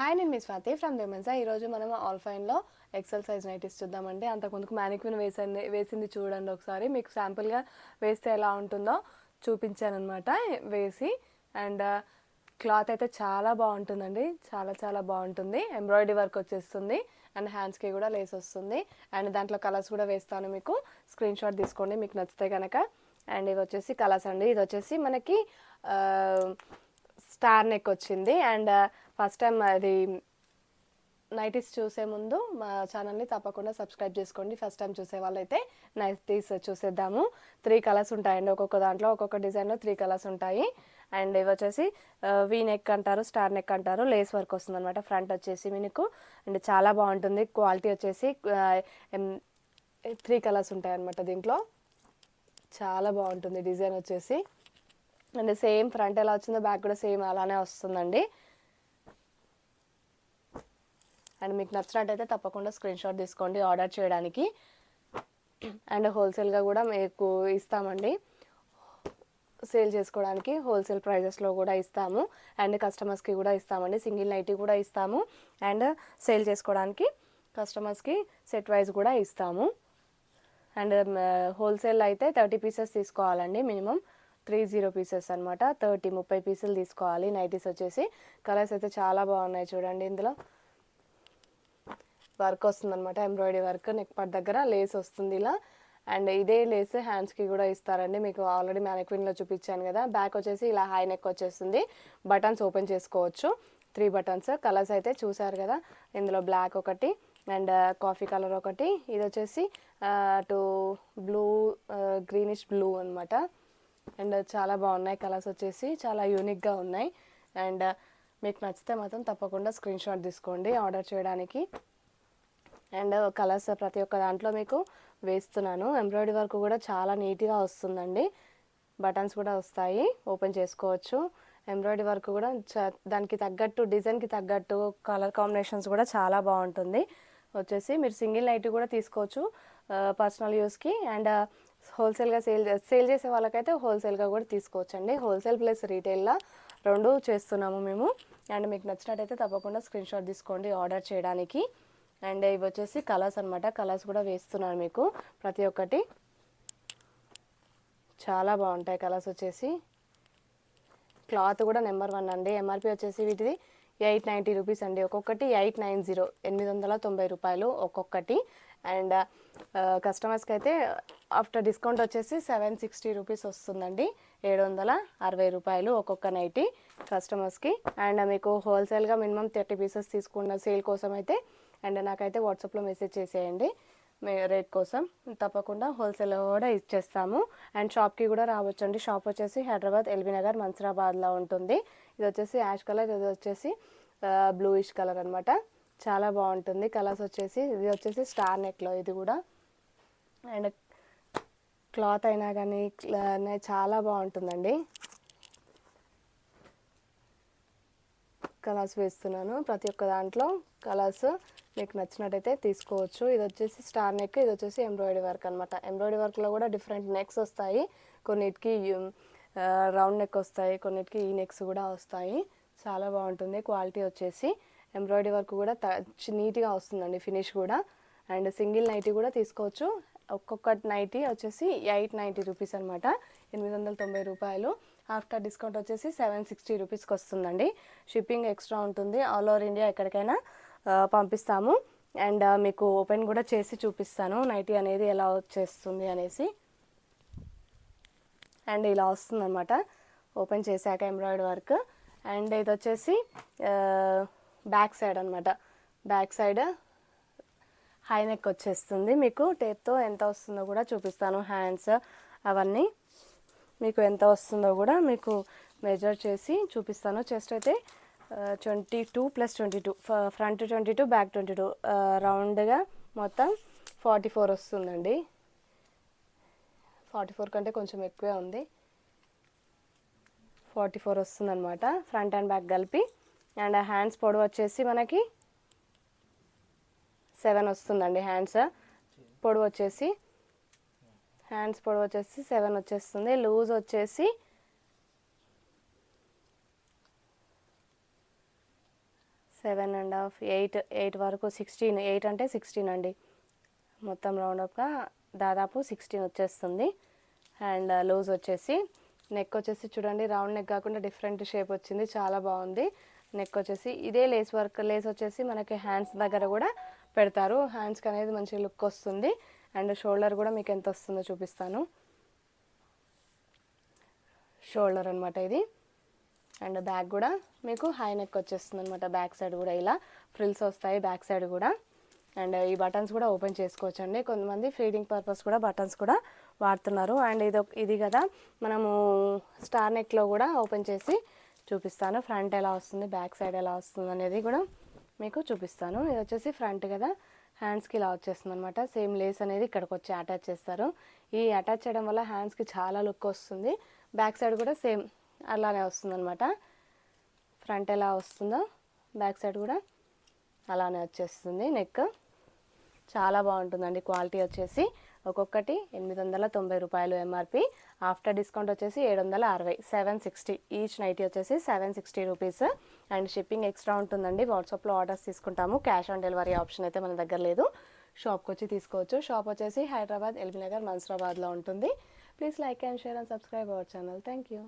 Hi, నేను మీ Swathi from దేమన్సా. ఈరోజు మనం ఆల్ ఫైన్లో ఎక్సెల్ సైజ్ నైటీస్ చూద్దామండి. అంతకుముందుకు మ్యానిక్విన్ వేసింది చూడండి ఒకసారి. మీకు శాంపుల్గా వేస్తే ఎలా ఉంటుందో చూపించాను అనమాట వేసి. అండ్ క్లాత్ అయితే చాలా బాగుంటుందండి, చాలా చాలా బాగుంటుంది. ఎంబ్రాయిడరీ వర్క్ వచ్చేస్తుంది అండ్ హ్యాండ్స్కి కూడా లేస్ వస్తుంది. అండ్ దాంట్లో కలర్స్ కూడా వేస్తాను, మీకు స్క్రీన్ షాట్ తీసుకోండి మీకు నచ్చితే కనుక. అండ్ ఇవి వచ్చేసి కలర్స్ అండి. ఇది వచ్చేసి మనకి స్టార్ నెక్ వచ్చింది. అండ్ ఫస్ట్ టైం అది నైటీస్ చూసే ముందు మా ఛానల్ని తప్పకుండా సబ్స్క్రైబ్ చేసుకోండి. ఫస్ట్ టైం చూసే వాళ్ళైతే నైటీస్ చూసేద్దాము. 3 కలర్స్ ఉంటాయండి, ఒక్కొక్క దాంట్లో ఒక్కొక్క డిజైన్లో 3 కలర్స్ ఉంటాయి. అండ్ ఇవి వచ్చేసి వీ నెక్ అంటారు, స్టార్ నెక్ అంటారు. లేస్ వర్క్ వస్తుంది అనమాట ఫ్రంట్ వచ్చేసి మీకు. అండ్ చాలా బాగుంటుంది. క్వాలిటీ వచ్చేసి 3 కలర్స్ ఉంటాయి అనమాట దీంట్లో. చాలా బాగుంటుంది డిజైన్ వచ్చేసి. అండ్ సేమ్ ఫ్రంట్ ఎలా వచ్చిందో బ్యాక్ కూడా సేమ్ అలానే వస్తుందండి. అండ్ మీకు నచ్చినట్టయితే తప్పకుండా స్క్రీన్ షాట్ తీసుకోండి ఆర్డర్ చేయడానికి. అండ్ హోల్సేల్గా కూడా మీకు ఇస్తామండి, సేల్ చేసుకోవడానికి హోల్సేల్ ప్రైజెస్లో కూడా ఇస్తాము. అండ్ కస్టమర్స్కి కూడా ఇస్తామండి, సింగిల్ నైటీ కూడా ఇస్తాము. అండ్ సేల్ చేసుకోవడానికి కస్టమర్స్కి సెట్ వైజ్ కూడా ఇస్తాము. అండ్ హోల్సేల్ అయితే 30 పీసెస్ తీసుకోవాలండి, మినిమం 30 పీసెస్ అనమాట. 30 పీసులు తీసుకోవాలి. నైటీస్ వచ్చేసి కలర్స్ అయితే చాలా బాగున్నాయి చూడండి. ఇందులో వర్క్ వస్తుంది అనమాట, ఎంబ్రాయిడరీ వర్క్. నెక్ పార్ట్ దగ్గర లేస్ వస్తుంది ఇలా. అండ్ ఇదే లేస్ హ్యాండ్స్కి కూడా ఇస్తారండి. మీకు ఆల్రెడీ మ్యానిక్విన్లో చూపించాను కదా. బ్యాక్ వచ్చేసి ఇలా హై నెక్ వచ్చేస్తుంది. బటన్స్ ఓపెన్ చేసుకోవచ్చు, 3 బటన్స్. కలర్స్ అయితే చూసారు కదా. ఇందులో బ్లాక్ ఒకటి అండ్ కాఫీ కలర్ ఒకటి, ఇది వచ్చేసి టు బ్లూ, గ్రీనిష్ బ్లూ అనమాట. అండ్ చాలా బాగున్నాయి కలర్స్ వచ్చేసి, చాలా యూనిక్గా ఉన్నాయి. అండ్ మీకు నచ్చితే మాత్రం తప్పకుండా స్క్రీన్ షాట్ తీసుకోండి ఆర్డర్ చేయడానికి. అండ్ కలర్స్ ప్రతి ఒక్క దాంట్లో మీకు వేస్తున్నాను. ఎంబ్రాయిడరీ వర్క్ కూడా చాలా నీట్గా వస్తుందండి. బటన్స్ కూడా వస్తాయి, ఓపెన్ చేసుకోవచ్చు. ఎంబ్రాయిడరీ వర్క్ కూడా దానికి తగ్గట్టు, డిజైన్కి తగ్గట్టు కలర్ కాంబినేషన్స్ కూడా చాలా బాగుంటుంది. వచ్చేసి మీరు సింగిల్ నైట్ కూడా తీసుకోవచ్చు పర్సనల్ యూస్కి. అండ్ హోల్సేల్గా సేల్ చేసే వాళ్ళకైతే హోల్సేల్గా కూడా తీసుకోవచ్చు అండి. హోల్సేల్ ప్లస్ రీటైల్లో 2 చేస్తున్నాము మేము. అండ్ మీకు నచ్చినట్టయితే తప్పకుండా స్క్రీన్ షాట్ తీసుకోండి ఆర్డర్ చేయడానికి. అండ్ ఇవి వచ్చేసి కలర్స్ అనమాట. కలర్స్ కూడా వేస్తున్నాను మీకు ప్రతి ఒక్కటి. చాలా బాగుంటాయి కలర్స్ వచ్చేసి. క్లాత్ కూడా నెంబర్ 1 అండి. ఎంఆర్పి వచ్చేసి వీటిది 890 రూపీస్ అండి. ఒక్కొక్కటి 890, 890 రూపాయలు ఒక్కొక్కటి. అండ్ కస్టమర్స్కి అయితే ఆఫ్టర్ డిస్కౌంట్ వచ్చేసి 760 రూపీస్ వస్తుందండి. 760 రూపాయలు ఒక్కొక్క నైటీ కస్టమర్స్కి. అండ్ మీకు హోల్సేల్గా మినిమం 30 పీసెస్ తీసుకున్న సేల్ కోసం అయితే అండ్ నాకైతే వాట్సాప్లో మెసేజ్ చేసేయండి రేట్ కోసం. తప్పకుండా హోల్సేల్ కూడా ఇచ్చేస్తాము. అండ్ షాప్కి కూడా రావచ్చండి. షాప్ వచ్చేసి హైదరాబాద్ ఎల్బీ నగర్ మన్సరాబాద్లో ఉంటుంది. ఇది వచ్చేసి యాష్ కలర్, ఇది వచ్చేసి బ్లూయిష్ కలర్ అనమాట. చాలా బాగుంటుంది కలర్స్ వచ్చేసి. ఇది వచ్చేసి స్టార్ నెక్లో ఇది కూడా. అండ్ క్లాత్ అయినా కానీ చాలా బాగుంటుందండి. కలర్స్ వేస్తున్నాను ప్రతి ఒక్క దాంట్లో. కలర్స్ మీకు నచ్చినట్టయితే తీసుకోవచ్చు. ఇది వచ్చేసి స్టార్ నెక్, ఇది వచ్చేసి ఎంబ్రాయిడరీ వర్క్ అనమాట. ఎంబ్రాయిడరీ వర్క్లో కూడా డిఫరెంట్ నెక్స్ వస్తాయి. కొన్నిటికి రౌండ్ నెక్ వస్తాయి, కొన్నిటికి ఈ నెక్స్ కూడా వస్తాయి. చాలా బాగుంటుంది క్వాలిటీ వచ్చేసి. ఎంబ్రాయిడరీ వర్క్ కూడా నీట్గా వస్తుందండి, ఫినిష్ కూడా. అండ్ సింగిల్ నైటీ కూడా తీసుకోవచ్చు. ఒక్కొక్క నైటీ వచ్చేసి 890 రూపీస్ అనమాట, 890 రూపాయలు. ఆఫ్టర్ డిస్కౌంట్ వచ్చేసి 760 రూపీస్కి వస్తుందండి. షిప్పింగ్ ఎక్స్ట్రా ఉంటుంది. ఆల్ ఓవర్ ఇండియా ఎక్కడికైనా పంపిస్తాము. అండ్ మీకు ఓపెన్ కూడా చేసి చూపిస్తాను నైటీ అనేది ఎలా వచ్చేస్తుంది అనేసి. అండ్ ఇలా వస్తుంది అనమాట ఓపెన్ చేశాక ఎంబ్రాయిడరీ వర్క్. అండ్ ఇది వచ్చేసి బ్యాక్ సైడ్ అనమాట. బ్యాక్ సైడ్ హై నెక్ వచ్చేస్తుంది. మీకు టేప్తో ఎంత వస్తుందో కూడా చూపిస్తాను. హ్యాండ్స్ అవన్నీ మీకు ఎంత వస్తుందో కూడా మీకు మెజర్ చేసి చూపిస్తాను. చెస్ట్ అయితే 22 + 22, ఫ్రంట్ 22, బ్యాక్ 22, రౌండ్గా మొత్తం 44 వస్తుందండి. 44 కంటే కొంచెం ఎక్కువే ఉంది, 44 వస్తుందన్నమాట ఫ్రంట్ అండ్ బ్యాక్ కలిపి. అండ్ హ్యాండ్స్ పొడవు వచ్చేసి మనకి 7 వస్తుందండి. హ్యాండ్స్ పొడవు వచ్చేసి 7 వచ్చేస్తుంది. లూజ్ వచ్చేసి 7.5, 8 వరకు 16, 8 అంటే 16 అండి. మొత్తం రౌండప్గా దాదాపు 16 వచ్చేస్తుంది. అండ్ లూజ్ వచ్చేసి నెక్ వచ్చేసి చూడండి, రౌండ్ నెక్ కాకుండా డిఫరెంట్ షేప్ వచ్చింది, చాలా బాగుంది. నెక్ వచ్చేసి ఇదే లేస్ వర్క్, లేస్ వచ్చేసి మనకి హ్యాండ్స్ దగ్గర కూడా పెడతారు. హ్యాండ్స్కి అనేది మంచి లుక్ వస్తుంది. అండ్ షోల్డర్ కూడా మీకు ఎంత వస్తుందో చూపిస్తాను. షోల్డర్ అనమాట ఇది. అండ్ బ్యాక్ కూడా మీకు హై నెక్ వచ్చేస్తుంది అనమాట. బ్యాక్ సైడ్ కూడా ఇలా ఫ్రిల్స్ వస్తాయి బ్యాక్ సైడ్ కూడా. అండ్ ఈ బటన్స్ కూడా ఓపెన్ చేసుకోవచ్చు అండి. కొంతమంది ఫీడింగ్ పర్పస్ కూడా బటన్స్ కూడా వాడుతున్నారు. అండ్ ఇది కదా మనము స్టార్ నెక్లో కూడా ఓపెన్ చేసి చూపిస్తాను. ఫ్రంట్ ఎలా వస్తుంది, బ్యాక్ సైడ్ ఎలా వస్తుంది అనేది కూడా మీకు చూపిస్తాను. ఇది వచ్చేసి ఫ్రంట్ కదా, హ్యాండ్స్కి ఇలా వచ్చేస్తుంది అనమాట. సేమ్ లేస్ అనేది ఇక్కడికి వచ్చి అటాచ్ చేస్తారు. ఈ అటాచ్ చేయడం వల్ల హ్యాండ్స్కి చాలా లుక్ వస్తుంది. బ్యాక్ సైడ్ కూడా సేమ్ అలానే వస్తుంది అనమాట. ఫ్రంట్ ఎలా వస్తుందో బ్యాక్ సైడ్ కూడా అలానే వచ్చేస్తుంది. నెక్ చాలా బాగుంటుందండి. క్వాలిటీ వచ్చేసి ఒక్కొక్కటి 890 రూపాయలు ఎంఆర్పి. ఆఫ్టర్ డిస్కౌంట్ వచ్చేసి 760, 760. ఈచ్ నైటీ వచ్చేసి 760 రూపీస్. అండ్ షిప్పింగ్ ఎక్స్ట్రా ఉంటుందండి. వాట్సాప్లో ఆర్డర్స్ తీసుకుంటాము. క్యాష్ ఆన్ డెలివరీ ఆప్షన్ అయితే మన దగ్గర లేదు. షాప్కి వచ్చి తీసుకోవచ్చు. షాప్ వచ్చేసి హైదరాబాద్, ఎల్బీ నగర్, మన్సూరాబాద్లో ఉంటుంది. Please like and share and subscribe our channel. Thank you.